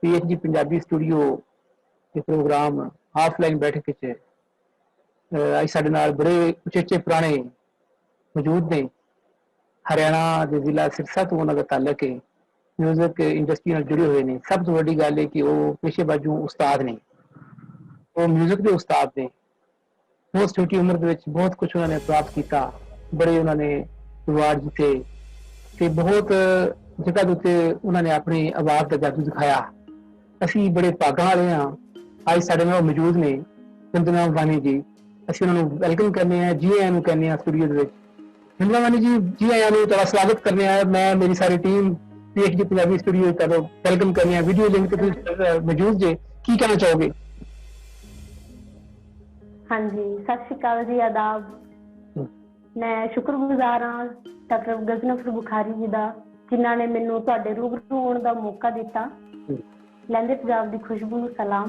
PhD Punjabi studio के programme offline बैठक अज साडे नाल बड़े उचेचे पुराने मौजूद ने। हरियाणा के जिला सिरसा तो उन्होंने ताल्लुक है, म्यूजिक इंडस्ट्री नाल जुड़े हुए ने। सब तो वड्डी गल है कि वो पेशे बाजू उस्ताद ने, वो म्यूजिक के उस्ताद ने। बहुत छोटी उम्र के बहुत कुछ उन्होंने प्राप्त किया, बड़े उन्होंने अवार्ड जीते ते बहुत जगह उत्ते उन्होंने अपनी आवाज़ का जादू दिखाया। असी बड़े भागां वाले हाँ, अज साडे नाल मौजूद ने वंदना वानी जी। असी उन्होंने वेलकम करने हैं, जी आयां कहने हैं स्टूडियो दे विच। वंदना वानी जी, जी आयां तुहाडा स्वागत करने हैं। मैं मेरी सारी टीम PhD पंजाबी स्टूडियो तुहाडा वेलकम करने हैं। वीडियो लिंक ते तुसीं मौजूद जे, की कहना चाहोगे? हाँ जी, सत श्री अकाल जी, आदाब। मैं शुक्रगुजार हाँ डॉक्टर गजनफर बुखारी जी का, जिन्हों ने मैनू तुहाडे रूबरू आउण दा मौका दिता। लैंदे पंजाब दी खुशबू नूं सलाम।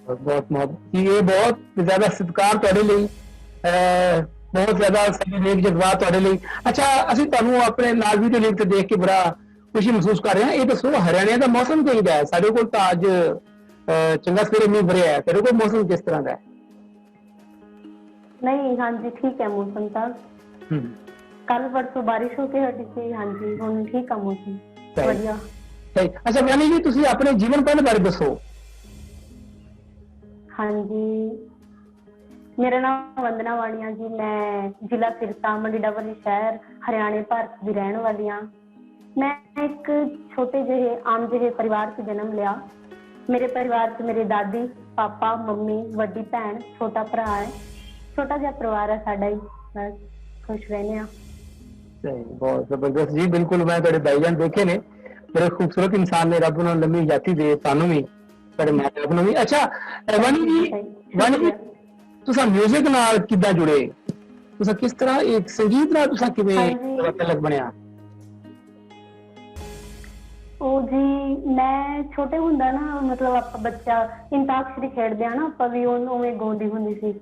बहुत मोहब्बत, ये बहुत ज्यादा सत्कार तुहाडे लई, बहुत ज्यादा साडे नेक जज्बात तुहाडे लई। अच्छा, असीं तुहानूं अपने नाल वीडियो लिंक ते देख के बड़ा खुशी महसूस कर रहे हैं। ये दसो, हरियाणे का मौसम किहदा है? साडे कोल तां अज चंगा सवेरे मींह वरिया है, तेरे कोल मौसम किस तरह का है? नहीं, हाँ जी ठीक है मौसम तो। कल परसों बारिश होके हटी थी। हाँ जी, हुण ठीक है मौसम, बढ़िया। सही। अच्छा वानी जी, तुसीं अपने जीवन पढ़ बारे दसो। हाँ जी, मेरा नाम वंदना वाणिया जी। मैं जिला सिरसा मंडी डबली शहर हरियाणे भारत की रहने वाली हाँ। मैं एक छोटे ਜਿਹੇ आम ਜਿਹੇ परिवार से जन्म लिया। मेरे परिवार से मेरे दादी, पापा, मम्मी, वड्डी भैन, छोटा भरा है। छोटा जिहा परिवार है साडा ही, बस खुश रहने आ। बहुत जबरदस्त जी, बिल्कुल। मैं तुहाडे भाईजान देखे ने, बड़े खूबसूरत इंसान ने। रब उन्होंने लंबी जाति दे, तुहानूं भी तुहाडे मां बाप नूं भी। अच्छा वानी जी, तुसां म्यूजिक नाल किद्दां जुड़े? तुसां किस तरह एक संगीत नाल तुसां किवें तलक बनिया? ओ जी, मैं छोटे हुंदा ना, मतलब आप बच्चा इंताक्षरी खेडदे आ ना, ਆਪਾਂ ਵੀ ਉਵੇਂ ਗਾਉਂਦੀ ਹੁੰਦੀ ਸੀ।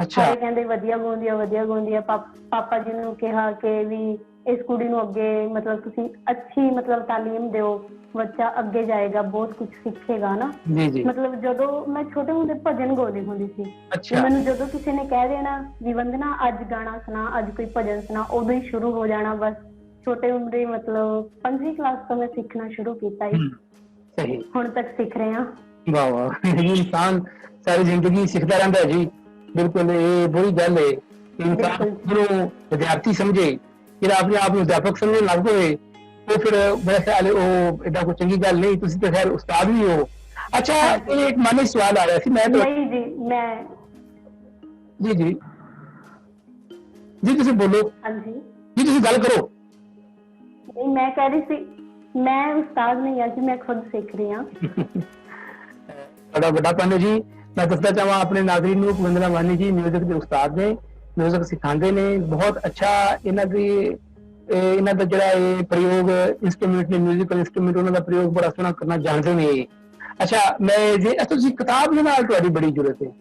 ਸਾਰੇ ਕਹਿੰਦੇ ਵਧੀਆ ਗਾਉਂਦੀ ਆ, ਵਧੀਆ ਗਾਉਂਦੀ ਆ। ਪਾਪਾ ਜੀ ਨੂੰ ਕਿਹਾ ਕਿ ਵੀ ਇਸ ਕੁੜੀ ਨੂੰ ਅੱਗੇ ਮਤਲਬ ਤੁਸੀਂ ਅੱਛੀ ਮਤਲਬ ਤਾਲੀਮ ਦਿਓ, ਬੱਚਾ ਅੱਗੇ ਜਾਏਗਾ, ਬਹੁਤ ਕੁਝ ਸਿੱਖੇਗਾ ਨਾ। ਮਤਲਬ ਜਦੋਂ ਮੈਂ ਛੋਟੇ ਹੁੰਦੇ ਭਜਨ ਗਾਉਂਦੀ ਹੁੰਦੀ ਸੀ। ਮੈਨੂੰ ਜਦੋਂ ਕਿਸੇ ਨੇ ਕਹਿ ਦੇਣਾ ਵੀ ਵੰਦਨਾ ਅੱਜ ਗਾਣਾ ਸੁਣਾ, ਅੱਜ ਕੋਈ ਭਜਨ ਸੁਣਾ, ਉਦੋਂ ਹੀ ਸ਼ੁਰੂ ਹੋ ਜਾਣਾ। ਬਸ छोटे उम्र मतलब 5वीं क्लास तो मैं सीखना शुरू किया ही। सही। हुण तक सीख रहे हैं। वाह वाह, इंसान सारी जिंदगी सीखता रहता है जी। बिल्कुल, ये बड़ी गल है। इंसान जो विद्यार्थी समझे, फिर अपने आप को अध्यापक समझने लग पए, तो फिर मेरा ख्याल है वो एडा कोई चंगी गल नहीं। तुसीं तो खैर उस्ताद भी हो। अच्छा, एक मन में सवाल आ रहा सी। मैं तो नहीं जी, मैं जी जी जी तुसीं बोलो। हाँ जी जी, तुसीं गल करो। नहीं, मैं कह रही थी मैं उस्ताद नहीं है जी, मैं खुद सीख रही हूँ। बड़ा बड़ा पन जी। मैं दसना चाहवा अपने नाज़रीन नूं, वंदना वानी जी म्यूजिक के उस्ताद ने, म्यूजिक सिखाते ने। बहुत अच्छा इन्हां दा जिहड़ा प्रयोग इंस्ट्रूमेंट ने, म्यूजिकल इंस्ट्रूमेंट उन्हां दा प्रयोग बड़ा सोहना करना जानते ने। अच्छा, मैं जे तुसीं किताब दे नाल तुहाडी बड़ी जरूरत है।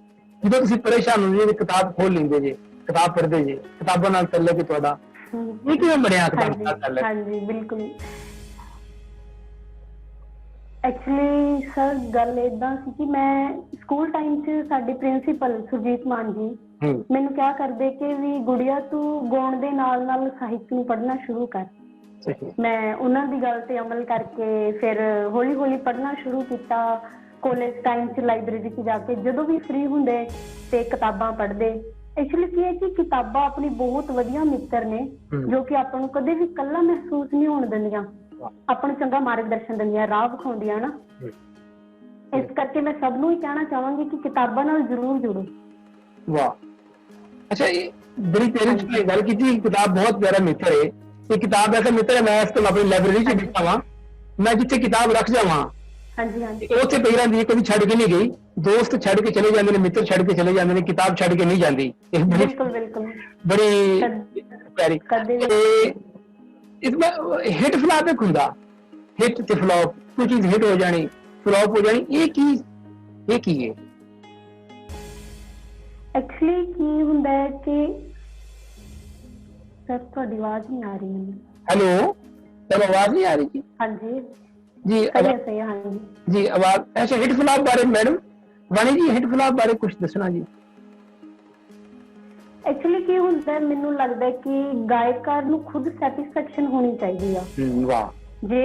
ਜਦੋਂ ਤੁਸੀਂ परेशान होंदे जे किताब खोल लेंदे जे, किताब पढ़दे जे, किताबां नाल तल्लक तुहाडा ये किवें बढ़िया किताब नाल तल्लक? हाँ जी बिल्कुल। एक्चुअली सर गल इदां सी कि मैं स्कूल टाइम च साडे प्रिंसीपल सुरजीत मान जी मैनू क्या करदे कि भी गुड़िया तू गाउण दे नाल नाल साहित्य नूं पढ़ना शुरू कर। मैं उन्हां दी गल ते अमल करके फिर हौली हौली पढ़ना शुरू किया। कॉलेज टाइम च लाइब्रेरी च जाके जदों भी फ्री हुंदे ते किताबां पढ़दे। एक्चुअली की है कि किताबां अपनी बहुत वधिया मित्र ने, जो कि आपां नूं कदे भी कल्ला महसूस नहीं होण दिंदियां, आपां नूं चंगा मार्गदर्शन दिंदियां, राह विखाउंदियां ना। इस करके मैं सब नूं ही कहना चाहांगी कि किताबां नाल जरूर जुड़ो। वाह, अच्छा, ये बड़ी तेरी गल की किताब बहुत प्यारा मित्र है। ये किताब ऐसा मित्र है, मैं इसको अपनी लाइब्रेरी च बैठा हुआ, मैं जिथे किताब रख जावां उत्थे पई रहिंदी, कभी छड्ड के नहीं गई। दोस्त छड्ड के चले जाते हैं, मित्र छड्ड के चले जाते हैं, किताब छड्ड के नहीं जाती। बिल्कुल बिल्कुल, बड़ी प्यारी। इसमें हिट फ्लॉप एक हुंदा, हिट ते फ्लॉप, कोई चीज हिट हो जानी, फ्लॉप हो जानी, ये की है? एक्चुअली की हुंदा है कि सर तुहाडी आवाज नहीं आ रही है। हेलो, तब आवाज नहीं आ रही थी? हाँ जी, जी सही है, हाँ जी। जी आवाज अच्छा हिट फिल्म बारे मैडम वाणी जी हिट फिल्म बारे कुछ दसना जी। ਐਕਚੁਅਲੀ ਕੀ ਹੁੰਦਾ ਹੈ, ਮੈਨੂੰ ਲੱਗਦਾ ਹੈ ਕਿ ਗਾਇਕਾਰ ਨੂੰ ਖੁਦ ਸੈਟੀਸਫੈਕਸ਼ਨ ਹੋਣੀ ਚਾਹੀਦੀ ਆ। ਵਾਹ ਜੇ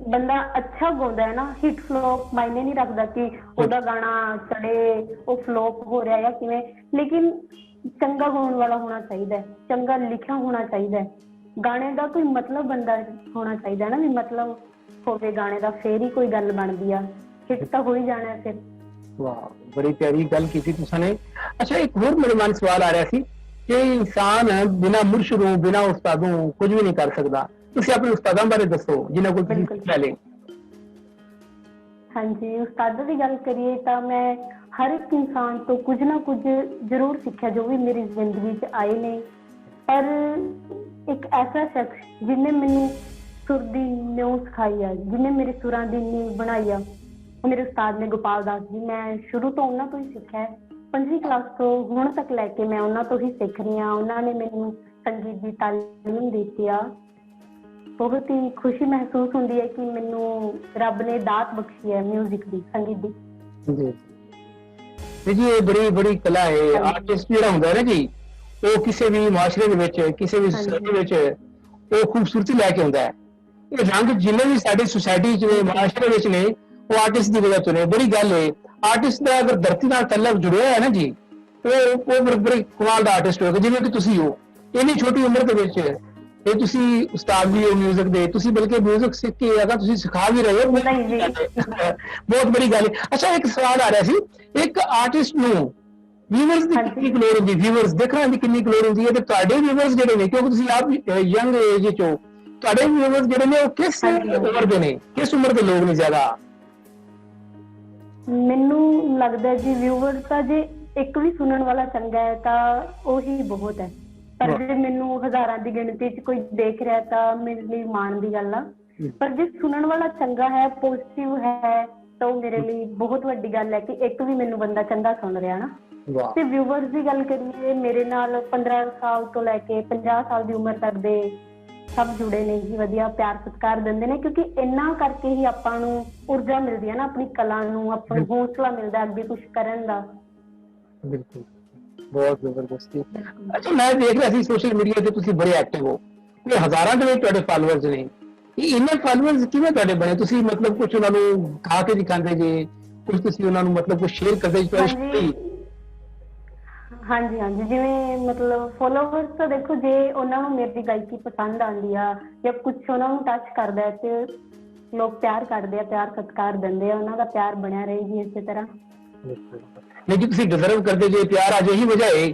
ਬੰਦਾ ਅੱਛਾ ਗਾਉਂਦਾ ਹੈ ਨਾ, ਹਿੱਟ ਫਲੋਪ ਮਾਇਨੇ ਨਹੀਂ ਰੱਖਦਾ ਕਿ ਉਹਦਾ ਗਾਣਾ ਚੜੇ ਉਹ ਫਲੋਪ ਹੋ ਰਿਹਾ ਜਾਂ ਕਿਵੇਂ, ਲੇਕਿਨ ਚੰਗਾ ਗਾਉਣ ਵਾਲਾ ਹੋਣਾ ਚਾਹੀਦਾ ਹੈ, ਚੰਗਾ ਲਿਖਿਆ ਹੋਣਾ ਚਾਹੀਦਾ ਹੈ, ਗਾਣੇ ਦਾ ਕੋਈ ਮਤਲਬ ਬੰਦਾ ਹੋਣਾ ਚਾਹੀਦਾ ਨਾ, ਵੀ ਮਤਲਬ ਹੋਵੇ ਗਾਣੇ ਦਾ, ਫੇਰ ਹੀ ਕੋਈ ਗੱਲ ਬਣਦੀ ਆ, ਹਿੱਟ ਤਾਂ ਹੋ ਹੀ ਜਾਣਾ ਫਿਰ। ਵਾਹ ਬੜੀ ਪਿਆਰੀ ਗੱਲ ਕੀਤੀ ਤੁਸੀਂ ਨੇ। ਅੱਛਾ ਇੱਕ ਹੋਰ ਮੇਰੇ ਮਨ ਸਵਾਲ ਆ ਰਿਹਾ ਸੀ ਕਿ ਇਨਸਾਨ ਬਿਨਾਂ ਮੁਰਸ਼ਿਦੋਂ ਬਿਨਾਂ ਉਸਤਾਦੋਂ ਕੁਝ ਵੀ ਨਹੀਂ ਕਰ ਸਕਦਾ। ਤੁਸੀਂ ਆਪਣੇ ਉਸਤਾਦਾਂ ਬਾਰੇ ਦੱਸੋ ਜਿਨ੍ਹਾਂ ਕੋਲ ਤੁਸੀਂ ਸਿੱਖਿਆ ਲਈ। ਹਾਂਜੀ, ਉਸਤਾਦਾਂ ਦੀ ਗੱਲ ਕਰੀਏ ਤਾਂ ਮੈਂ ਹਰ ਇੱਕ ਇਨਸਾਨ ਤੋਂ ਕੁਝ ਨਾ ਕੁਝ ਜ਼ਰੂਰ ਸਿੱਖਿਆ ਜੋ ਵੀ ਮੇਰੀ ਜ਼ਿੰਦਗੀ 'ਚ ਆਏ ਨੇ, ਪਰ ਇੱਕ ਐਸਾ ਸ਼ਖਸ ਜਿਹਨੇ ਮੈਨੂੰ ਸੁਰ ਦੀ ਨਿਊ ਸਿਖਾਈ ਆ, ਜਿਹਨੇ ਮੇਰੇ ਸੁਰਾਂ ਦੀ ਨੀਂਹ ਬਣਾਈ ਆ, ਉਹ ਮੇਰੇ ਉਸਤਾਦ ਨੇ ਗੋਪਾਲ ਦਾਸ ਜੀ। ਮੈਂ ਸ਼ੁਰੂ ਤੋਂ ਉਹਨਾਂ ਤੋਂ ਹੀ ਸਿੱਖਿਆ ਹੈ, 5ਵੀਂ ਕਲਾਸ ਤੋਂ ਹੁਣ ਤੱਕ ਲੈ ਕੇ ਮੈਂ ਉਹਨਾਂ ਤੋਂ ਹੀ ਸਿੱਖ ਰਹੀ ਹਾਂ। ਉਹਨਾਂ ਨੇ ਮੈਨੂੰ ਸੰਗੀਤ ਦੀ ਤਾਲੀਮ ਦਿੱਤੀ ਆ। ਬਹੁਤ ਹੀ ਖੁਸ਼ੀ ਮਹਿਸੂਸ ਹੁੰਦੀ ਹੈ ਕਿ ਮੈਨੂੰ ਰੱਬ ਨੇ ਦਾਤ ਬਖਸ਼ੀ ਹੈ ਮਿਊਜ਼ਿਕ ਦੀ, ਸੰਗੀਤ ਦੀ। ਜੀ ਇਹ ਬੜੀ ਕਲਾ ਹੈ। ਆਰਟਿਸਟ ਜਿਹੜਾ ਹੁੰਦਾ ਹੈ ਨਾ ਜੀ, ਉਹ ਕਿਸੇ ਵੀ ਮਾਸ਼ਰੇ ਦੇ ਵਿੱਚ ਕਿਸੇ ਵੀ ਸੋਸਾਇਟੀ ਵਿੱਚ ਉਹ ਖੂਬਸੂਰਤੀ ਲੈ ਕੇ ਆਉਂਦਾ ਹੈ। ਇਹ ਰੰਗ ਜਿੰਨੇ ਵੀ ਸਾਡੀ ਸੋਸਾਇਟੀ 'ਚ ਨੇ, ਮਾਸ਼ਰੇ ਵਿੱਚ ਨੇ, ਉਹ ਆਰਟਿਸਟ ਦੀ ਵਜ੍ਹਾ ਤੋਂ ਨੇ। ਬੜੀ ਗੱਲ ਹੈ, ਆਰਟਿਸਟ ਦਾ ਅਗਰ ਧਰਤੀ ਨਾਲ ਤਾਲੁਕ ਜੁੜਿਆ ਹੈ ਨਾ ਜੀ, ਉਹ ਬੜੀ ਕਮਾਲ ਦਾ ਆਰਟਿਸਟ ਹੋਏਗਾ, ਜਿਵੇਂ ਕਿ ਤੁਸੀਂ ਹੋ। ਇੰਨੀ ਛੋਟੀ ਉਮਰ ਦੇ ਵਿੱਚ ਇਹ ਤੁਸੀਂ ਉਸਤਾਦ ਵੀ ਹੋ ਮਿਊਜ਼ਿਕ ਦੇ, ਤੁਸੀਂ ਬਲਕਿ ਮਿਊਜ਼ਿਕ ਸਿੱਖ ਕੇ ਅਗਰ ਤੁਸੀਂ ਸਿਖਾ ਵੀ ਰਹੇ ਹੋ, ਬਹੁਤ ਬੜੀ ਗੱਲ ਹੈ। ਅੱਛਾ ਇੱਕ ਸਵਾਲ ਆ ਰਿਹਾ ਸੀ, ਇੱਕ ਆਰਟਿਸਟ ਨੂੰ ਵਿਊਅਰਸ ਦੀ ਕਿੰਨੀ ਕੁ ਲੋੜ ਹੁੰਦੀ, ਵਿਊਅਰਸ ਦੇਖਣ ਦੀ ਕਿੰਨੀ ਕੁ ਲੋੜ ਹੁੰਦੀ ਹੈ, ਤੇ ਤੁਹਾਡੇ ਵਿਊਅਰਸ ਜਿਹੜੇ ਨੇ, ਕਿਉਂਕਿ ਤੁਸੀਂ ਆਪ ਯੰਗ ਏਜ 'ਚ ਹੋ, ਤੁਹਾਡੇ ਵਿਊਅਰਸ ਜਿਹੜੇ ਨੇ ਉਹ ਕਿਸ ਉਮਰ ਦੇ ਨੇ, ਕਿਸ ਉਮਰ ਦੇ ਲੋਕ ਨੇ ਜ਼ਿਆਦਾ? ਮੈਨੂੰ ਲੱਗਦਾ ਜੀ ਵਿਊਅਰ ਤਾਂ ਜੇ ਇੱਕ ਵੀ ਸੁਣਨ ਵਾਲਾ ਚੰਗਾ ਹੈ ਤਾਂ ਉਹੀ ਬਹੁਤ ਹੈ, ਪਰ ਜੇ ਮੈਨੂੰ ਹਜ਼ਾਰਾਂ ਦੀ ਗਿਣਤੀ 'ਚ ਕੋਈ ਦੇਖ ਰਿਹਾ ਤਾਂ ਮੇਰੇ ਲਈ ਮਾਣ ਦੀ ਗੱਲ ਆ। ਪਰ ਜੇ ਸੁਣਨ ਵਾਲਾ ਚੰਗਾ ਹੈ, ਪੋਜ਼ਿਟਿਵ ਹੈ, ਤਾਂ ਉਹ ਮੇਰੇ ਲਈ ਬਹੁਤ ਵੱਡੀ ਗੱਲ ਹੈ ਕਿ ਇੱਕ ਵੀ ਮੈਨੂੰ ਬੰਦਾ ਚੰਗਾ ਸੁਣ ਰਿਹਾ ਨਾ। ਤੇ ਵਿਊਅਰਸ ਦੀ ਗੱਲ ਕਰੀਏ, ਮੇਰੇ ਨਾਲ 15 ਸਾਲ ਤੋਂ ਲੈ ਕੇ 50 ਸਾਲ ਦੀ ਉਮਰ ਤੱਕ ਦੇ ਸਭ ਜੁੜੇ ਨੇ ਜੀ, ਵਧੀਆ ਪਿਆਰ ਸਤਿਕਾਰ ਦਿੰਦੇ ਨੇ, ਕਿਉਂਕਿ ਇਹਨਾਂ ਕਰਕੇ ਹੀ ਆਪਾਂ ਨੂੰ ਊਰਜਾ ਮਿਲਦੀ ਹੈ ਨਾ, ਆਪਣੀ ਕਲਾ ਨੂੰ, ਆਪਣਾ ਹੌਸਲਾ ਮਿਲਦਾ ਅੱਗੇ ਕੁਝ ਕਰਨ ਦਾ। ਬਿਲਕੁਲ, ਬਹੁਤ ਜ਼ਬਰਦਸਤੀ। ਅੱਛਾ ਮੈਂ ਦੇਖ ਰਿਹਾ ਸੀ ਸੋਸ਼ਲ ਮੀਡੀਆ ਤੇ ਤੁਸੀਂ ਬੜੇ ਐਕਟਿਵ ਹੋ, ਤੇ ਹਜ਼ਾਰਾਂ ਦੇ ਵਿੱਚ ਤੁਹਾਡੇ ਫਾਲੋਅਰਸ ਨੇ। ਇਹ ਇੰਨੇ ਫਾਲੋਅਰਸ ਕਿਵੇਂ ਤੁਹਾਡੇ ਬਣੇ? ਤੁਸੀਂ ਮਤਲਬ ਕੁਝ ਉਹਨਾਂ ਨੂੰ ਖਾ ਕੇ ਦਿਖਾਉਂਦੇ ਜੇ, ਕੁਝ ਤੁਸੀਂ ਉਹਨਾਂ ਨੂੰ ਮਤਲਬ ਕੁਝ ਸ਼ੇਅਰ ਕਰਦੇ ਜੀ? ਹਾਂਜੀ ਹਾਂਜੀ, ਜਿਵੇਂ ਮਤਲਬ ਫੋਲੋਵਰਸ ਤਾਂ ਦੇਖੋ, ਜੇ ਉਹਨਾਂ ਨੂੰ ਮੇਰੀ ਗਾਇਕੀ ਪਸੰਦ ਆਉਂਦੀ ਆ ਜਾਂ ਕੁਝ ਉਹਨਾਂ ਨੂੰ ਟੱਚ ਕਰਦਾ ਹੈ ਤੇ ਲੋਕ ਪਿਆਰ ਕਰਦੇ ਆ, ਪਿਆਰ ਸਤਿਕਾਰ ਦਿੰਦੇ ਆ, ਉਹਨਾਂ ਦਾ ਪਿਆਰ ਬਣਿਆ ਰਹੇਗੀ ਇਸੇ ਤਰ੍ਹਾਂ। ਨਹੀਂ ਜੀ, ਤੁਸੀਂ ਡਿਜ਼ਰਵ ਕਰਦੇ ਜੇ ਪਿਆਰ। ਅੱਜ ਇਹੀ ਵਜ੍ਹਾ ਹੈ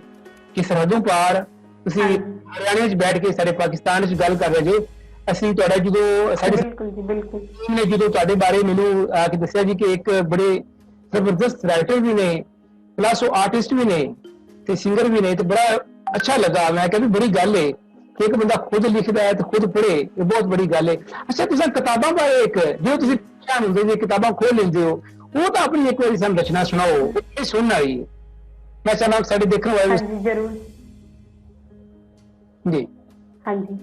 ਕਿ ਸਰਹੱਦੋਂ ਪਾਰ ਤੁਸੀਂ ਹਰਿਆਣੇ 'ਚ ਬੈਠ ਕੇ ਸਾਡੇ ਪਾਕਿਸਤਾਨ 'ਚ ਗੱਲ ਕਰ ਰਹੇ ਜੇ। ਅਸੀਂ ਤੁਹਾਡਾ ਜਦੋਂ ਸਾਡੇ ਨੇ ਜਦੋਂ ਤੁਹਾਡੇ ਬਾਰੇ ਮੈਨੂੰ ਆ ਕੇ ਦੱਸਿਆ ਜੀ ਕਿ ਇੱਕ ਬੜੇ ਜ਼ਬਰਦਸਤ ਰਾਈਟਰ ਵੀ ਨੇ, ਪਲੱਸ ਉਹ ਆਰਟਿਸਟ ਵੀ ਨੇ ਤੇ ਸਿੰਗਰ ਵੀ ਨੇ, ਤੇ ਬੜਾ ਅੱਛਾ ਲੱਗਾ। ਮੈਂ ਕਿਹਾ ਵੀ ਬੜੀ ਗੱਲ ਹੈ ਕਿ ਇੱਕ ਬੰਦਾ ਖੁਦ ਲਿਖਦਾ ਹੈ ਤੇ ਖੁਦ ਪੜ੍ਹੇ, ਇਹ ਬਹੁਤ ਬੜੀ ਗੱਲ ਹੈ। ਅੱਛਾ ਤੁਸੀਂ ਕਿਤਾਬਾਂ ਬਾਰੇ ਇੱਕ ਜੋ ਤੁਸੀਂ ਹੁੰਦੇ ਜੇ ਕਿਤਾਬਾਂ ਖੋਲ ਲੈਂਦੇ ਹੋ, ਉਹ ਤਾਂ ਆਪਣੀ ਇੱਕ ਵਾਰੀ ਸਾਨੂੰ ਰਚਨਾ ਸੁਣਾਓ, ਇਹ ਸੁਣਨ ਵਾਲੀ ਹੈ। ਮੈਂ ਚਾਹੁੰਦਾ ਸਾਡੇ ਦੇਖਣ ਵਾਲੇ। ਹਾਂਜੀ ਜ਼ਰੂਰ ਜੀ। ਹਾਂਜੀ,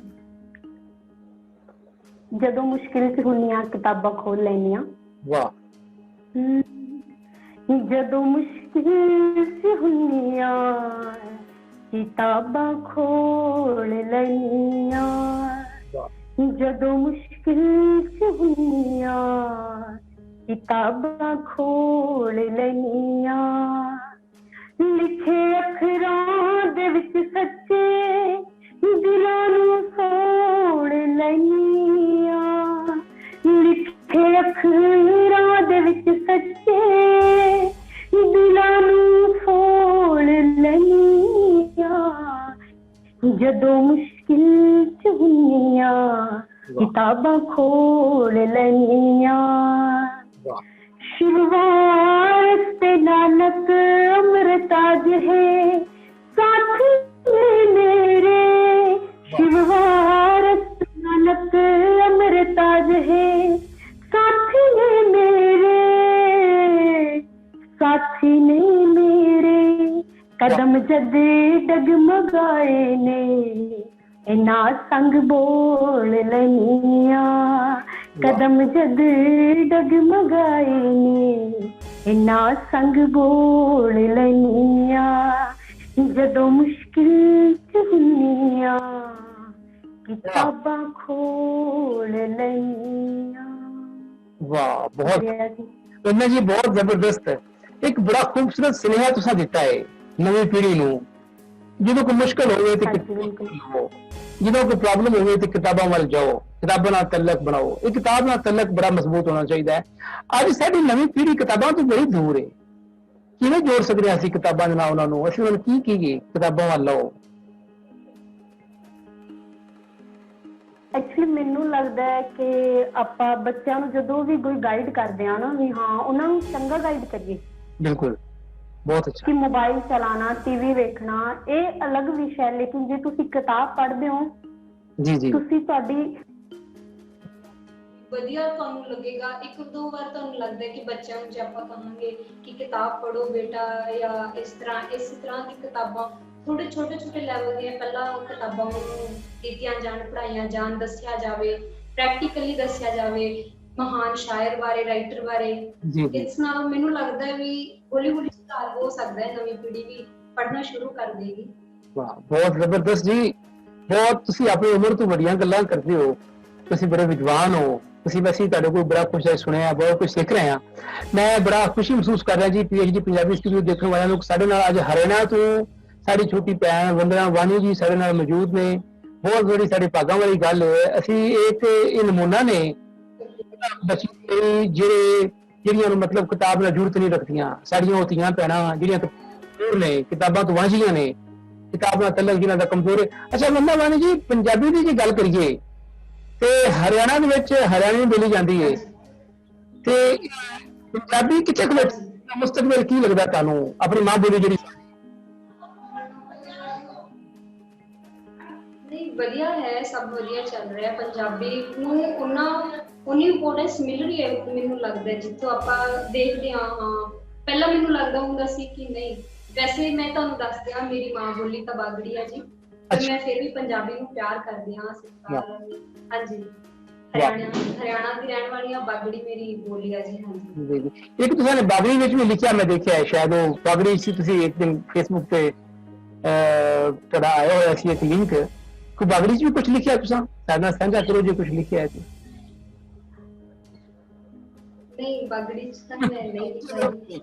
ਜਦੋਂ ਮੁਸ਼ਕਿਲ 'ਚ ਹੁੰਦੀਆਂ ਕਿਤਾਬਾਂ ਖੋਲ ਲੈਣੀਆਂ। ਵਾਹ। ਜਦੋਂ ਮੁਸ਼ਕਿਲ 'ਚ ਹੁੰਦੀਆਂ ਕਿਤਾਬਾਂ ਖੋਲ ਲੈਣੀਆਂ, ਜਦੋਂ ਮੁਸ਼ਕਿਲ 'ਚ ਹੁੰਦੀਆਂ ਕਿਤਾਬਾਂ ਖੋਲ ਲੈਣੀਆਂ, ਲਿਖੇ ਅੱਖਰਾਂ ਦੇ ਵਿੱਚ ਸੱਚੇ ਦਿਲਾਂ ਨੂੰ ਫੋੜ ਲੈਣੀਆਂ, ਲਿਖੇ ਅੱਖਰਾਂ ਦੇ ਵਿੱਚ ਸੱਚੇ ਦਿਲਾਂ ਨੂੰ ਫੋੜ ਲੈਣੀਆਂ, ਜਦੋਂ ਮੁਸ਼ਕਿਲ 'ਚ ਹੁੰਦੀਆਂ ਕਿਤਾਬਾਂ ਖੋਲ ਲੈਣੀਆਂ। शिववास पे नानक अमृताज है साथ में मेरे, शिववास पे नानक अमृताज है साथ में मेरे, साथी ने मेरे कदम जद डगमगाए ने, इना संग बोल लनिया, ਕਦਮ ਜਦ ਡਗਮਗਾਏ ਨੀ ਇਨਾ ਸੰਗ ਬੋਲ ਲੈਨੀਆਂ ਜਦੋਂ ਮੁਸ਼ਕਿਲ ਚ ਹੁੰਨੀਆਂ ਕਿਤਾਬਾਂ ਖੋਲ ਲੈਨੀਆਂ। ਵਾਹ, ਬਹੁਤ ਉਹਨਾਂ ਜੀ, ਬਹੁਤ ਜ਼ਬਰਦਸਤ। ਇੱਕ ਬੜਾ ਖੂਬਸੂਰਤ ਸੁਨੇਹਾ ਤੁਸੀਂ ਦਿੱਤਾ ਹੈ ਨਵੀਂ ਪੀੜ੍ਹੀ ਨੂੰ। ਜਦੋਂ ਕੋਈ ਮੁਸ਼ਕਲ ਹੋਵੇ ਤੇ ਜਦੋਂ ਕੋਈ ਪ੍ਰੋਬਲਮ ਹੋਵੇ ਤੇ ਕਿਤਾਬਾਂ ਵੱਲ ਜਾਓ, ਕਿਤਾਬਾਂ ਨਾਲ ਤਲਕ ਬਣਾਓ। ਇਹ ਕਿਤਾਬ ਨਾਲ ਤਲਕ ਬੜਾ ਮਜ਼ਬੂਤ ਹੋਣਾ ਚਾਹੀਦਾ ਹੈ। ਅੱਜ ਸਾਡੀ ਨਵੀਂ ਪੀੜ੍ਹੀ ਕਿਤਾਬਾਂ ਤੋਂ ਬੜੀ ਦੂਰ ਹੈ। ਕਿਵੇਂ ਜੋੜ ਸਕਦੇ ਹਾਂ ਅਸੀਂ ਕਿਤਾਬਾਂ ਦੇ ਨਾਲ ਉਹਨਾਂ ਨੂੰ? ਅਸੀਂ ਉਹਨਾਂ ਨੂੰ ਕੀ ਕਹੀਏ ਕਿਤਾਬਾਂ ਵੱਲ ਆਓ? ਐਕਚੁਅਲੀ ਮੈਨੂੰ ਲੱਗਦਾ ਹੈ ਕਿ ਆਪਾਂ ਬੱਚਿਆਂ ਨੂੰ ਜਦੋਂ ਵੀ ਕੋਈ ਗਾਈਡ ਕਰਦੇ ਆ ਨਾ, ਵੀ ਹਾਂ ਉਹਨਾਂ ਨੂੰ ਚੰਗਾ ਗਾਈਡ ਕਰੀਏ। ਬਿਲਕੁਲ, ਬਹੁਤ ਅੱਛਾ। ਕਿ ਮੋਬਾਈਲ ਚਲਾਣਾ, ਟੀਵੀ ਵੇਖਣਾ ਇਹ ਅਲੱਗ ਵਿਸ਼ਾ ਹੈ, ਲੇਕਿਨ ਜੇ ਤੁਸੀਂ ਕਿਤਾਬ ਪੜ੍ਹਦੇ ਹੋ ਜੀ ਜੀ, ਤੁਸੀਂ ਤੁਹਾਡੀ ਵਧੀਆ ਤੁਹਾਨੂੰ ਲੱਗੇਗਾ। ਇੱਕ ਦੋ ਵਾਰ ਤੁਹਾਨੂੰ ਲੱਗਦਾ ਕਿ ਬੱਚਿਆਂ ਨੂੰ ਜੇ ਆਪਾਂ ਕਹਾਂਗੇ ਕਿ ਕਿਤਾਬ ਪੜ੍ਹੋ ਬੇਟਾ, ਜਾਂ ਇਸ ਤਰ੍ਹਾਂ ਦੀ ਕਿਤਾਬਾਂ ਥੋੜੇ ਛੋਟੇ ਲੈਵਲ ਦੀਆਂ ਪਹਿਲਾਂ ਕਿਤਾਬਾਂ ਨੂੰ ਦਿੱਤੀਆਂ ਜਾਣ, ਪੜ੍ਹਾਈਆਂ ਜਾਣ, ਦੱਸਿਆ ਜਾਵੇ, ਪ੍ਰੈਕਟੀਕਲੀ ਦੱਸਿਆ ਜਾਵੇ ਮਹਾਨ ਸ਼ਾਇਰ ਬਾਰੇ, ਰਾਈਟਰ ਬਾਰੇ। ਇਸ ਨਾਲ ਮੈਨੂੰ ਲੱਗਦਾ ਵੀ ਹੌਲੀ ਸੁਧਾਰ ਹੋ ਸਕਦਾ ਹੈ, ਨਵੀਂ ਪੀੜ੍ਹੀ ਵੀ ਪੜ੍ਹਨਾ ਸ਼ੁਰੂ ਕਰ ਦੇਗੀ। ਵਾਹ, ਬਹੁਤ ਜ਼ਬਰਦਸਤ ਜੀ। ਬਹੁਤ ਤੁਸੀਂ ਆਪਣੀ ਉਮਰ ਤੋਂ ਵੱਡੀਆਂ ਗੱਲਾਂ ਕਰਦੇ ਹੋ, ਤੁਸੀਂ ਬੜੇ ਵਿਦਵਾਨ ਹੋ। ਅਸੀਂ ਤੁਹਾਡੇ ਕੋਲ ਬੜਾ ਕੁਝ ਸੁਣਿਆ, ਬਹੁਤ ਕੁਝ ਸਿੱਖ ਰਹੇ ਹਾਂ। ਮੈਂ ਬੜਾ ਖੁਸ਼ੀ ਮਹਿਸੂਸ ਕਰ ਰਿਹਾ ਜੀ PhD ਪੰਜਾਬੀ ਇੰਸਟੀਚਿਊਟ ਦੇਖਣ ਵਾਲਿਆਂ ਨੂੰ। ਸਾਡੇ ਨਾਲ ਅੱਜ ਹਰਿਆਣਾ ਤੋਂ ਸਾਡੀ ਛੋਟੀ ਭੈਣ ਵੰਦਨਾ ਵਾਨੀ ਜੀ ਸਾਡੇ ਨਾਲ ਮੌਜੂਦ ਨੇ। ਬਹੁਤ ਬੜੀ ਸਾਡੇ ਭਾਗਾਂ ਵਾਲੀ ਗੱਲ ਹੈ। ਅਸੀਂ ਇਹ ਨਮੂਨਾ ਨੇ ਜਿਹੜੀਆਂ ਨੂੰ ਮਤਲਬ ਕਿਤਾਬ ਨਾਲ ਜ਼ਰੂਰਤ ਨਹੀਂ ਰੱਖਦੀਆਂ। ਸਾਡੀਆਂ ਉਹ ਧੀਆਂ ਭੈਣਾਂ ਜਿਹੜੀਆਂ ਕਮਜ਼ੋਰ ਨੇ, ਕਿਤਾਬਾਂ ਤੋਂ ਵਾਂਝੀਆਂ ਨੇ, ਕਿਤਾਬ ਨਾਲ ਤਲਕ ਜਿਹਨਾਂ ਦਾ ਕਮਜ਼ੋਰ ਹੈ। ਅੱਛਾ ਵੰਦਨਾ ਵਾਨੀ ਜੀ, ਪੰਜਾਬੀ ਦੀ ਜੇ ਗੱਲ ਕਰੀਏ ਤੇ ਹਰਿਆਣਾ ਦੇ ਵਿੱਚ ਹਰਿਆਣਵੀ ਬੋਲੀ ਜਾਂਦੀ ਹੈ, ਤੇ ਪੰਜਾਬੀ ਕਿੱਥੇ ਕੁ ਮੁਸਤਕਬਲ ਕੀ ਲੱਗਦਾ ਤੁਹਾਨੂੰ? ਆਪਣੀ ਮਾਂ ਬੋਲੀ ਜਿਹੜੀ ਨਹੀਂ, ਵਧੀਆ ਹੈ, ਸਭ ਵਧੀਆ ਚੱਲ ਰਿਹਾ। ਪੰਜਾਬੀ ਨੂੰ ਉਨੀ ਇੰਪੋਰਟੈਂਸ ਮਿਲ ਰਹੀ ਹੈ ਮੈਨੂੰ ਲੱਗਦਾ, ਜਿੱਥੋਂ ਆਪਾਂ ਦੇਖਦੇ ਹਾਂ। ਪਹਿਲਾਂ ਮੈਨੂੰ ਲੱਗਦਾ ਹੁੰਦਾ ਸੀ ਕਿ ਨਹੀਂ। ਵੈਸੇ ਮੈਂ ਤੁਹਾਨੂੰ ਦੱਸ ਦਿਆਂ, ਮੇਰੀ ਮਾਂ ਬੋਲੀ ਤਾਂ ਬਾਗੜੀ ਹੈ ਜੀ, ਪਰ ਮੈਂ ਫਿਰ ਵੀ ਪੰਜਾਬੀ ਨੂੰ ਪਿਆਰ ਕਰਦੀ ਹਾਂ। ਹਾਂਜੀ, ਹਰਿਆਣਾ ਦੀ ਰਹਿਣ ਵਾਲੀ ਹਾਂ, ਬਾਗੜੀ ਮੇਰੀ ਬੋਲੀ ਹੈ ਜੀ। ਹਾਂਜੀ, ਇੱਕ ਤੁਸੀਂ ਬਾਗੜੀ ਵਿੱਚ ਵੀ ਲਿਖਿਆ, ਮੈਂ ਦੇਖਿਆ ਹੈ, ਸ਼ਾਇਦ ਉਹ ਬਾਗੜੀ ਸੀ। ਤੁਸੀਂ ਇੱਕ ਦਿਨ ਫੇਸਬੁੱਕ ਤੇ ਤੁਹਾਡਾ ਆਇਆ ਹੋਇਆ ਸੀ ਇੱਕ ਲਿੰਕ, ਕੋਈ ਬਾਗੜੀ ਚ ਵੀ ਕੁਝ ਲਿਖਿਆ? ਤੁਸੀਂ ਸਾਡੇ ਨਾਲ ਸਾਂਝਾ ਕਰੋ ਜੇ ਕੁਝ ਲਿਖਿਆ ਹੈ ਤੇ। ਨਹੀਂ, ਬਾਗੜੀ ਚ ਤਾਂ ਮੈਂ ਨਹੀਂ ਲਿਖਿਆ।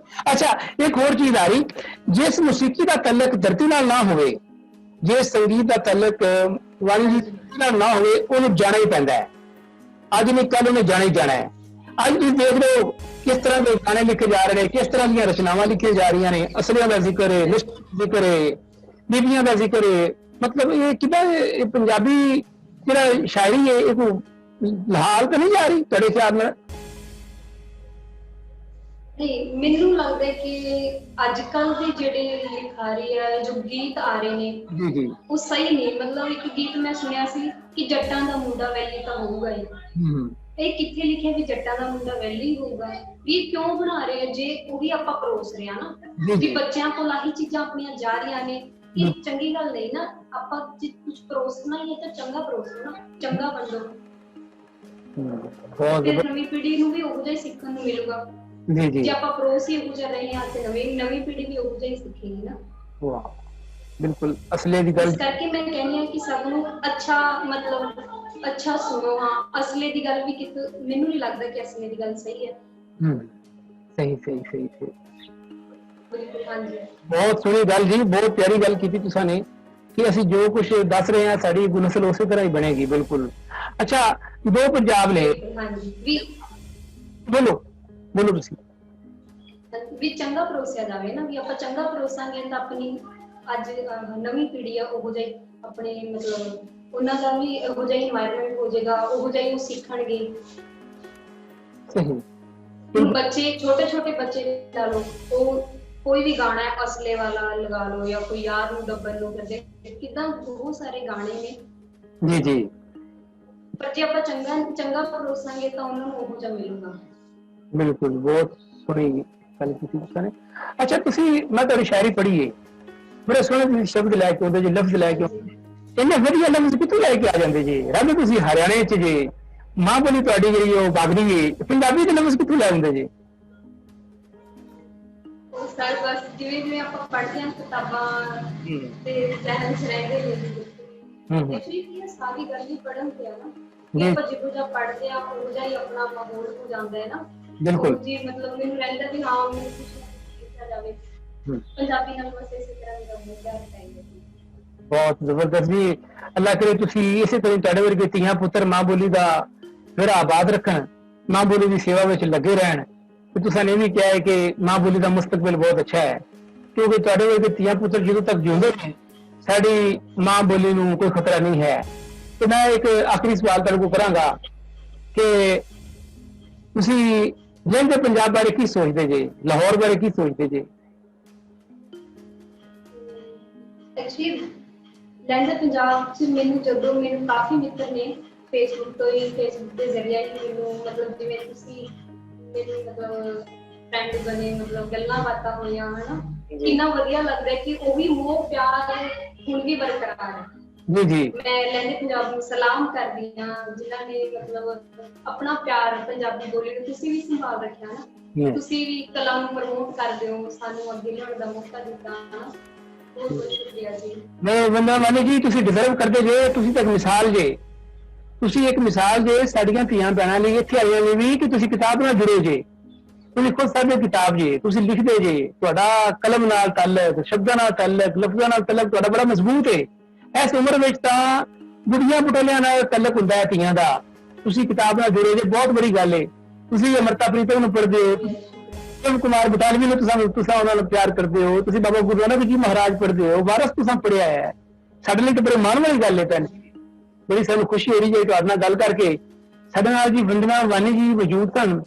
ਅੱਛਾ, ਇੱਕ ਹੋਰ ਚੀਜ਼ ਆ ਰਹੀ, ਜਿਸ ਮੌਸੀਕੀ ਦਾ ਤਲਕ ਧਰਤੀ ਨਾਲ ਨਾ ਹੋਵੇ, ਜੇ ਸੰਗੀਤ ਦਾ ਤਲਕ ਵਾਣੀ ਨਾਲ ਨਾ ਹੋਵੇ, ਉਹਨੂੰ ਜਾਣਾ ਹੀ ਪੈਂਦਾ ਹੈ। ਅੱਜ ਨਹੀਂ ਕੱਲ ਉਹਨੇ ਜਾਣਾ ਹੀ ਜਾਣਾ ਹੈ। ਅੱਜ ਤੁਸੀਂ ਦੇਖ ਰਹੇ ਹੋ ਕਿਸ ਤਰ੍ਹਾਂ ਦੇ ਗਾਣੇ ਲਿਖੇ ਜਾ ਰਹੇ ਨੇ, ਕਿਸ ਤਰ੍ਹਾਂ ਦੀਆਂ ਰਚਨਾਵਾਂ ਲਿਖੀਆਂ ਜਾ ਰਹੀਆਂ ਨੇ। ਅਸਲੀਆਂ ਦਾ ਜ਼ਿਕਰ ਹੈ, ਜ਼ਿਕਰ ਹੈ, ਬੀਬੀਆਂ ਦਾ ਜ਼ਿਕਰ ਹੈ। ਮਤਲਬ ਇਹ ਕਿੱਦਾਂ ਇਹ ਪੰਜਾਬੀ ਜਿਹੜਾ ਸ਼ਾਇਰੀ ਹੈ, ਇਹ ਲਾਲ ਤਾਂ ਨਹੀਂ ਜਾ ਰਹੀ ਤੁਹਾਡੇ ਖਿਆਲ ਨਾਲ? ਨਹੀਂ, ਮੈਨੂੰ ਲੱਗਦਾ ਕਿ ਅੱਜ ਕੱਲ ਦੇ ਜਿਹੜੇ ਲਿਖਾਰੀ ਆ, ਜੋ ਗੀਤ ਆ ਰਹੇ ਨੇ, ਉਹ ਸਹੀ ਨਹੀਂ। ਮਤਲਬ ਇੱਕ ਗੀਤ ਮੈਂ ਸੁਣਿਆ ਸੀ ਕਿ ਜੱਟਾਂ ਦਾ ਮੁੰਡਾ ਵੈਲੀ ਤਾਂ ਹੋਊਗਾ ਹੀ। ਇਹ ਕਿੱਥੇ ਲਿਖਿਆ ਵੀ ਜੱਟਾਂ ਦਾ ਮੁੰਡਾ ਵੈਲੀ ਹੋਊਗਾ? ਵੀ ਕਿਉਂ ਬਣਾ ਰਹੇ ਆ? ਜੇ ਉਹੀ ਆਪਾਂ ਪਰੋਸ ਰਹੇ ਆ ਨਾ, ਵੀ ਬੱਚਿਆਂ ਕੋਲ ਆਹੀ ਚੀਜ਼ਾਂ ਆਪਣੀਆਂ ਜਾ ਰਹੀਆਂ ਨੇ, ਇਹ ਚੰਗੀ ਗੱਲ ਨਹੀਂ ਨਾ। ਆਪਾਂ ਜੇ ਕੁਝ ਪਰੋਸਣਾ ਹੀ ਹੈ ਤਾਂ ਚੰਗਾ ਪਰੋਸੋ ਨਾ, ਚੰਗਾ ਬਣੋ। ਫਿਰ ਨਵੀਂ ਪੀੜ੍ਹੀ ਨੂੰ ਵੀ ਉਹੋ ਜਿਹਾ ਸਿੱਖਣ ਨੂੰ ਮਿਲੂਗਾ। ਜੇ ਆਪਾਂ ਪਰੋਸ ਹੀ ਇਹੋ ਜਿਹਾ ਰਹੇ ਹਾਂ ਤੇ ਨਵੀਂ ਪੀੜ੍ਹੀ ਵੀ ਉਹੋ ਜਿਹਾ ਹੀ ਸਿੱਖੇਗੀ ਨਾ। ਵਾਹ, ਬਿਲਕੁਲ ਅਸਲੇ ਦੀ ਗੱਲ। ਇਸ ਕਰਕੇ ਮੈਂ ਕਹਿੰਦੀ ਹਾਂ ਕਿ ਸਭ ਨੂੰ ਅੱਛਾ ਸੁਣੋ। ਹਾਂ, ਅਸਲੇ ਦੀ ਗੱਲ ਵੀ ਮੈਨੂੰ ਨਹੀਂ ਲੱਗਦਾ ਕਿ ਅਸਲੇ ਦੀ ਗੱਲ ਸਹੀ ਹੈ। ਸਹੀ। ਬਿਲਕੁਲ, ਹਾਂਜੀ। ਬਹੁਤ ਸੋਹਣੀ ਗੱਲ ਜੀ, ਬਹੁਤ ਪਿਆਰੀ ਗੱਲ ਕੀਤੀ ਤੁਸੀਂ ਨੇ ਕਿ ਅਸੀਂ ਜੋ ਕੁਝ ਦੱਸ ਰਹੇ ਹਾਂ ਸਾਡੀ ਨਸਲ ਉਸੇ ਤਰ੍ਹਾਂ ਹੀ ਬਣੇਗੀ। ਬਿਲਕੁਲ। ਅੱਛਾ, ਦੋ ਪੰਜਾਬ ਨੇ। ਹਾਂਜੀ, ਬੋਲੋ ਤੁਸੀਂ। ਵੀ ਚੰਗਾ ਪਰੋਸਿਆ ਜਾਵੇ ਨਾ, ਵੀ ਆਪਾਂ ਚੰਗਾ ਪਰੋਸਾਂਗੇ ਤਾਂ ਆਪਣੀ ਅੱਜ ਨਵੀਂ ਪੀੜ੍ਹੀ ਆ ਉਹੋ ਜਿਹੀ ਆਪਣੇ ਮਤਲਬ ਉਹਨਾਂ ਦਾ ਵੀ ਇਹੋ ਜਿਹਾ ਇਨਵਾਇਰਮੈਂਟ ਹੋ ਜਾਏਗਾ, ਉਹੋ ਜਿਹਾ ਉਹ ਸਿੱਖਣਗੇ। ਬੱਚੇ ਛੋਟੇ ਬੱਚੇ ਲਾ ਲਓ, ਉਹ ਕੋਈ ਵੀ ਗਾਣਾ ਹੈ ਅਸਲੇ ਵਾਲਾ ਲਗਾ ਲਓ, ਜਾਂ ਕੋਈ ਯਾਰ ਨੂੰ ਦੱਬਣ ਨੂੰ ਕਰਦੇ, ਕਿੱਦਾਂ ਬਹੁਤ ਸਾਰੇ ਗਾਣੇ ਨੇ ਜੀ। ਪਰ ਜੇ ਆਪਾਂ ਚੰਗਾ ਪਰੋਸਾਂਗੇ ਤਾਂ ਉਹਨਾਂ ਨੂੰ ਉਹੋ ਜਿਹਾ ਮਿਲੂਗਾ। ਬਿਲਕੁਲ, ਬਹੁਤ ਸੋਹਣੀ ਗੱਲ ਕੀਤੀ ਤੁਸੀਂ ਨੇ। ਅੱਛਾ, ਮੈਂ ਤੁਹਾਡੀ ਸ਼ਾਇਰੀ ਪੜ੍ਹੀ ਹੈ, ਬੜੇ ਸੋਹਣੇ ਸ਼ਬਦ ਲੈ ਕੇ ਆਉਂਦੇ ਜੀ, ਲਫ਼ਜ਼ ਲੈ ਕੇ ਆਉਂਦੇ। ਇੰਨੇ ਵਧੀਆ ਲਫ਼ਜ਼ ਕਿੱਥੋਂ ਲੈ ਕੇ ਆ ਜਾਂਦੇ ਜੀ? ਰੱਬ ਤੁਸੀਂ ਹਰਿਆਣੇ ਚ ਜੇ, ਮਾਂ ਬੋਲੀ ਤੁਹਾਡੀ ਜਿਹੜੀ ਉਹ ਬਾਗੜੀ ਹੈ, ਪੰਜਾਬੀ ਦੇ ਲਫ਼ਜ਼ ਕਿੱਥੋਂ ਲੈ ਆਉਂਦੇ ਜੀ? ਸਰ ਬਸ ਜਿਵੇਂ ਜਿਵੇਂ ਆਪਾਂ ਪੜ੍ਹਦੇ ਹਾਂ ਕਿਤਾਬਾਂ ਤੇ ਜ਼ਹਿਨ ਚ ਰਹਿੰਦੇ ਨੇ ਐਕਚੁਅਲੀ ਕੀ ਹੈ, ਸਾਰੀ ਗੱਲ ਹੀ ਪੜ੍ਹਨ ਤੇ ਆ ਨਾ, ਕਿ ਆਪਾਂ ਜਿਹੋ ਜਿਹਾ ਪੜ੍ਹਦੇ ਆ ਉਹ ਜਿਹਾ ਹੀ ਆਪਣਾ ਮਾਹੌਲ ਹੋ ਜਾਂਦਾ ਹੈ ਨਾ। ਬਿਲਕੁਲ ਜੀ ਮਤਲਬ ਮੈਨੂੰ ਰਹਿੰਦਾ ਵੀ ਹਾਂ ਮੈਨੂੰ ਕੁਝ ਲਿਖਿਆ ਜਾਵੇ ਪੰਜਾਬੀ ਨਾਲ, ਬਸ ਇਸੇ ਤਰ੍ਹਾਂ ਦਾ ਮੁੱਦਾ ਹੈ। ਬਹੁਤ ਜ਼ਬਰਦਸਤ ਜੀ। ਅੱਲਾਹ ਕਰੇ ਤੁਸੀਂ ਇਸੇ ਤਰ੍ਹਾਂ ਤੁਹਾਡੇ ਵਰਗੇ ਧੀਆਂ ਪੁੱਤਰ ਮਾਂ ਬੋਲੀ ਦਾ ਫਿਰ ਆਬਾਦ ਰੱਖਣ, ਮਾਂ ਬੋਲੀ ਦੀ ਸੇਵਾ ਵਿੱਚ ਲੱਗੇ ਰਹਿਣ। ਤੇ ਤੁਸੀਂ ਨੇ ਵੀ ਕਿਹਾ ਹੈ ਕਿ ਮਾਂ ਬੋਲੀ ਦਾ ਮੁਸਤਕਬਲ ਬਹੁਤ ਅੱਛਾ ਹੈ, ਕਿਉਂਕਿ ਤੁਹਾਡੇ ਵਰਗੇ ਧੀਆਂ ਪੁੱਤਰ ਜਦੋਂ ਤੱਕ ਜਿਉਂਦੇ ਨੇ ਸਾਡੀ ਮਾਂ ਬੋਲੀ ਨੂੰ ਕੋਈ ਖਤਰਾ ਨਹੀਂ ਹੈ। ਤੇ ਮੈਂ ਇੱਕ ਆਖਰੀ ਸਵਾਲ ਤੁਹਾਡੇ ਕੋਲ ਕਰਾਂਗਾ ਕਿ ਤੁਸੀਂ ਲਹਿੰਦੇ ਪੰਜਾਬ ਬਾਰੇ ਕੀ ਸੋਚਦੇ ਜੇ, ਲਾਹੌਰ ਬਾਰੇ ਕੀ ਸੋਚਦੇ ਜੇ? ਐਕਚੁਅਲੀ ਲਹਿੰਦੇ ਪੰਜਾਬ ਚ ਮੈਨੂੰ ਕਾਫੀ ਮਿੱਤਰ ਨੇ ਫੇਸਬੁੱਕ ਤੋਂ ਹੀ, ਫੇਸਬੁੱਕ ਦੇ ਜ਼ਰੀਏ ਹੀ ਮੈਨੂੰ ਮਤਲਬ ਜਿਵੇਂ ਤੁਸੀਂ ਮੇਰੇ ਮਤਲਬ ਫਰੈਂਡ ਬਣੇ, ਮਤਲਬ ਗੱਲਾਂ ਬਾਤਾਂ ਹੋਈਆਂ ਹਨਾ, ਕਿੰਨਾ ਵਧੀਆ ਲੱਗਦਾ ਕਿ ਉਹ ਵੀ ਮੋਹ ਪਿਆਰ ਹੁਣ ਵੀ ਬਰਕਰਾਰ ਹੈ। ਜੀ ਜੀ ਮੈਂ ਲਹਿੰਦੇ ਪੰਜਾਬ ਨੂੰ ਸਲਾਮ ਕਰਦੀ ਹਾਂ ਜਿਨ੍ਹਾਂ ਨੇ ਮਤਲਬ ਆਪਣਾ ਪਿਆਰ ਪੰਜਾਬੀ ਬੋਲੀ ਨੂੰ ਤੁਸੀਂ ਵੀ ਸੰਭਾਲ ਰੱਖਿਆ ਨਾ, ਤੁਸੀਂ ਵੀ ਕਲਾ ਨੂੰ ਪ੍ਰਮੋਟ ਕਰਦੇ ਹੋ, ਸਾਨੂੰ ਅੱਗੇ ਲਿਆਉਣ ਦਾ ਮੌਕਾ ਦਿੱਤਾ ਹਨਾ, ਬਹੁਤ ਬਹੁਤ ਸ਼ੁਕਰੀਆ ਜੀ। ਨਹੀਂ ਬੰਦਾ ਮਾਨੀ ਜੀ ਤੁਸੀਂ ਡਿਜ਼ਰਵ ਕਰਦੇ ਜੇ, ਤੁਸੀਂ ਤਾਂ ਇੱਕ ਮਿਸਾਲ ਜੇ, ਤੁਸੀਂ ਇੱਕ ਮਿਸਾਲ ਜੇ ਸਾਡੀਆਂ ਧੀਆਂ ਭੈਣਾਂ ਲਈ ਇੱਥੇ ਆਈਆਂ ਨੇ ਵੀ ਕਿ ਤੁਸੀਂ ਕਿਤਾਬ ਨਾਲ ਜੁੜੇ ਜੇ, ਤੁਸੀਂ ਖੁਦ ਸਾਡੇ ਕਿਤਾਬ ਜੇ, ਤੁਸੀਂ ਲਿਖਦੇ ਜੇ, ਤੁਹਾਡਾ ਕਲਮ ਨਾਲ ਤਾਲੁਕ, ਸ਼ਬਦਾਂ ਨਾਲ ਤਾਲੁਕ, ਲਫ਼ਜ਼ਾਂ ਨਾਲ ਤਾਲੁਕ ਤੁਹਾਡਾ ਬੜਾ ਮਜ਼ਬੂਤ ਹੈ। ਇਸ ਉਮਰ ਵਿੱਚ ਤਾਂ ਗੁੜੀਆਂ ਪਟੋਲਿਆਂ ਨਾਲ ਤਾਲੁਕ ਹੁੰਦਾ ਹੈ ਧੀਆਂ ਦਾ, ਤੁਸੀਂ ਕਿਤਾਬ ਨਾਲ ਜੁੜੇ ਜੇ, ਬਹੁਤ ਬੜੀ ਗੱਲ ਹੈ। ਤੁਸੀਂ ਅਮਰਤਾ ਪ੍ਰੀਤਮ ਨੂੰ ਪੜ੍ਹਦੇ ਹੋ, ਸ਼ਿਵ ਕੁਮਾਰ ਬਟਾਲਵੀ ਨੂੰ ਤੁਸੀਂ ਉਹਨਾਂ ਨਾਲ ਪਿਆਰ ਕਰਦੇ ਹੋ, ਤੁਸੀਂ ਬਾਬਾ ਗੁਰੂ ਨਾਨਕ ਜੀ ਮਹਾਰਾਜ ਪੜ੍ਹਦੇ ਹੋ, ਵਾਰਸ ਤੁਸੀਂ ਪੜ੍ਹਿਆ ਹੈ। ਸਾਡੇ ਲਈ ਤਾਂ ਬੜੇ ਮਾਣ ਵਾਲੀ ਗੱਲ ਹੈ ਭੈਣ ਜੀ, ਬੜੀ ਸਾਨੂੰ ਖੁਸ਼ੀ ਹੋ ਰਹੀ ਹੈ ਤੁਹਾਡੇ ਨਾਲ ਗੱਲ ਕਰਕੇ। ਸਾਡੇ ਨਾਲ ਜੀ ਵੰਦਨਾ ਵਾਨੀ ਜੀ ਮੌਜੂਦ ਸਨ,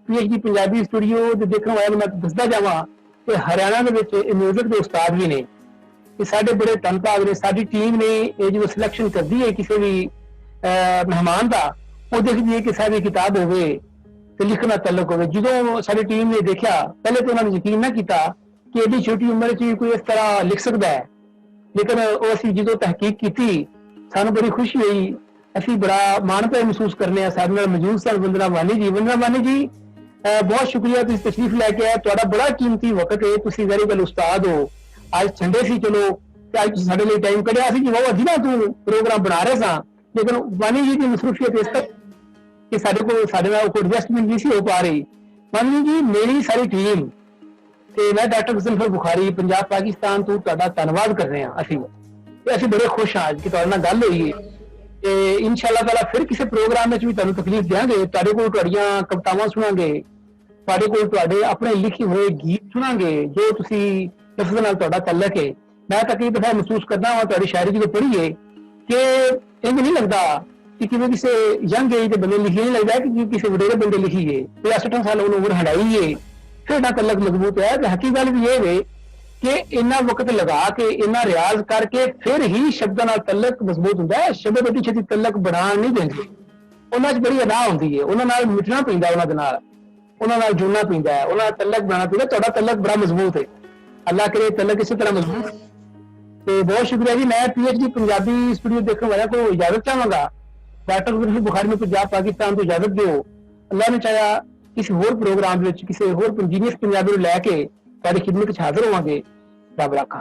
PhD ਪੰਜਾਬੀ ਸਟੂਡੀਓ ਦੇ ਦੇਖਣ ਵਾਲੇ। ਮੈਂ ਦੱਸਦਾ ਜਾਵਾਂ ਕਿ ਹਰਿਆਣਾ ਦੇ ਵਿੱਚ ਇਹ ਮਿਊਜ਼ਿਕ ਦੇ ਉਸਤਾਦ ਵੀ ਨੇ, ਇਹ ਸਾਡੇ ਬੜੇ ਧੰਨਵਾਦ ਨੇ। ਸਾਡੀ ਟੀਮ ਨੇ ਇਹ ਜਦੋਂ ਸਿਲੈਕਸ਼ਨ ਕਰਦੀ ਹੈ ਕਿਸੇ ਵੀ ਮਹਿਮਾਨ ਦਾ, ਉਹ ਦੇਖਦੀ ਹੈ ਕਿ ਸਾਡੀ ਕਿਤਾਬ ਹੋਵੇ ਤੇ ਲਿਖਣਾ ਤਾਲੁਕ ਹੋਵੇ। ਜਦੋਂ ਸਾਡੀ ਟੀਮ ਨੇ ਦੇਖਿਆ, ਪਹਿਲੇ ਤਾਂ ਉਹਨਾਂ ਨੇ ਯਕੀਨ ਨਾ ਕੀਤਾ ਕਿ ਐਡੀ ਛੋਟੀ ਉਮਰ 'ਚ ਕੋਈ ਇਸ ਤਰ੍ਹਾਂ ਲਿਖ ਸਕਦਾ ਹੈ, ਲੇਕਿਨ ਉਹ ਅਸੀਂ ਜਦੋਂ ਤਹਿਕੀਕ ਕੀਤੀ ਸਾਨੂੰ ਬੜੀ ਖੁਸ਼ੀ ਹੋਈ, ਅਸੀਂ ਬੜਾ ਮਾਣ ਪਿਆਰ ਮਹਿਸੂਸ ਕਰਨੇ ਆ। ਸਾਡੇ ਨਾਲ ਮੌਜੂਦ ਸਨ ਵੰਦਨਾ ਵਾਨੀ ਜੀ। ਵੰਦਨਾ ਵਾਨੀ ਜੀ ਬਹੁਤ ਸ਼ੁਕਰੀਆ, ਤੁਸੀਂ ਤਸ਼ਰੀਫ ਲੈ ਕੇ ਆਏ, ਤੁਹਾਡਾ ਬੜਾ ਕੀਮਤੀ ਵਕਤ ਹੈ, ਤੁਸੀਂ ਵੈਰੀ ਵੈਲ ਉਸਤਾਦ ਹੋ। ਅੱਜ ਸੰਡੇ ਸੀ ਚਲੋ ਤੇ ਅੱਜ ਤੁਸੀਂ ਸਾਡੇ ਲਈ ਟਾਈਮ ਕੱਢਿਆ ਸੀ ਕਿ ਬਹੁਤ ਦਿਨਾਂ ਤੋਂ ਪ੍ਰੋਗਰਾਮ ਬਣਾ ਰਹੇ ਸਾਂ, ਲੇਕਿਨ ਵਾਨੀ ਜੀ ਦੀ ਮਸਰੂਫੀਅਤ ਇਸ ਤੱਕ ਕਿ ਸਾਡੇ ਨਾਲ ਕੋਈ ਐਡਜਸਟਮੈਂਟ ਨਹੀਂ ਸੀ ਹੋ ਪਾ ਰਹੀ। ਵਾਨੀ ਜੀ ਮੇਰੀ ਸਾਰੀ ਟੀਮ ਤੇ ਮੈਂ ਡਾਕਟਰ ਹੁਸਨ ਬੁਖਾਰੀ ਪੰਜਾਬ ਪਾਕਿਸਤਾਨ ਤੋਂ ਤੁਹਾਡਾ ਧੰਨਵਾਦ ਕਰ ਰਹੇ ਹਾਂ। ਅਸੀਂ ਬੜੇ ਖੁਸ਼ ਹਾਂ ਅੱਜ ਕਿ ਤੁਹਾਡੇ ਨਾਲ ਗੱਲ ਹੋਈ ਹੈ ਤੇ ਇਨਸ਼ਾਅੱਲਾ ਤਾਲਾ ਫਿਰ ਕਿਸੇ ਪ੍ਰੋਗਰਾਮ ਵਿੱਚ ਵੀ ਤੁਹਾਨੂੰ ਤਕਲੀਫ ਦਿਆਂਗੇ, ਤੁਹਾਡੇ ਕੋਲ ਤੁਹਾਡੀਆਂ ਕਵਿਤਾਵਾਂ ਸੁਣਾਂਗੇ, ਤੁਹਾਡੇ ਕੋਲ ਤੁਹਾਡੇ ਆਪਣੇ ਲਿਖੇ ਹੋਏ ਗੀਤ ਸੁਣਾਂਗੇ ਜੋ ਤੁਸੀਂ ਲਫ਼ਜ਼ਾਂ ਨਾਲ ਤੁਹਾਡਾ ਤਾਲੁਕ ਹੈ। ਮੈਂ ਤਾਂ ਕਈ ਦਫਾ ਮਹਿਸੂਸ ਕਰਦਾ ਹਾਂ ਤੁਹਾਡੀ ਸ਼ਾਇਰੀ ਜਦੋਂ ਪੜ੍ਹੀਏ ਕਿ ਇੰਝ ਨਹੀਂ ਲੱਗਦਾ ਕਿ ਕਿਵੇਂ ਕਿਸੇ ਯੰਗ ਏਜ ਦੇ ਬੰਦੇ ਲਿਖੀ, ਨਹੀਂ ਲੱਗਦਾ ਕਿ ਕਿਸੇ ਵਡੇਰੇ ਬੰਦੇ ਲਿਖੀ ਹੈ, 65 ਸਾਲ ਉਹਨੂੰ ਉਮਰ ਹੰਡਾਈ ਹੈ, ਫਿਰ ਨਾ ਤਾਲੁਕ ਮਜ਼ਬੂਤ ਹੈ। ਤੇ ਹਕੀ ਗੱਲ ਵੀ ਇਹ ਹੈ ਕਿ ਇੰਨਾ ਵਕਤ ਲਗਾ ਕੇ ਇੰਨਾ ਰਿਆਜ਼ ਕਰਕੇ ਫਿਰ ਹੀ ਸ਼ਬਦਾਂ ਨਾਲ ਤਾਲੁਕ ਮਜ਼ਬੂਤ ਹੁੰਦਾ ਹੈ। ਸ਼ਬਦ ਉਹਦੀ ਛੇਤੀ ਤਾਲੁਕ ਬਣਾਉਣ ਨਹੀਂ ਦਿੰਦੇ, ਉਹਨਾਂ 'ਚ ਬੜੀ ਅਦਾ ਹੁੰਦੀ ਹੈ, ਉਹਨਾਂ ਨਾਲ ਮਿਟਣਾ ਪੈਂਦਾ, ਉਹਨਾਂ ਨਾਲ ਜੁੜਨਾ ਪੈਂਦਾ ਹੈ, ਉਹਨਾਂ ਨਾਲ ਤਾਲੁਕ ਬਣਾਉਣਾ ਪੈਂਦਾ। ਤੁਹਾਡਾ ਤਾਲੁਕ ਬੜਾ ਮਜ਼ਬੂਤ ਹੈ, ਅੱਲਾਹ ਕਰੇ ਤਾਲੁਕ ਇਸੇ ਤਰ੍ਹਾਂ ਮਜ਼ਬੂਤ। ਤੇ ਬਹੁਤ ਸ਼ੁਕਰੀਆ ਜੀ। ਮੈਂ PhD ਪੰਜਾਬੀ ਸਟੂਡੀਓ ਦੇਖਣ ਵਾਲਿਆਂ को इजाजत चाहूंगा। डॉक्टर हुसैन बुखारी में पंजाब पाकिस्तान को इजाजत दो। अल्लाह ने चाहा किसी होर प्रोग्राम किसी होर इंजीनियस पंजाबी लैके खिदमत हाजिर होवांगे। रब राखा।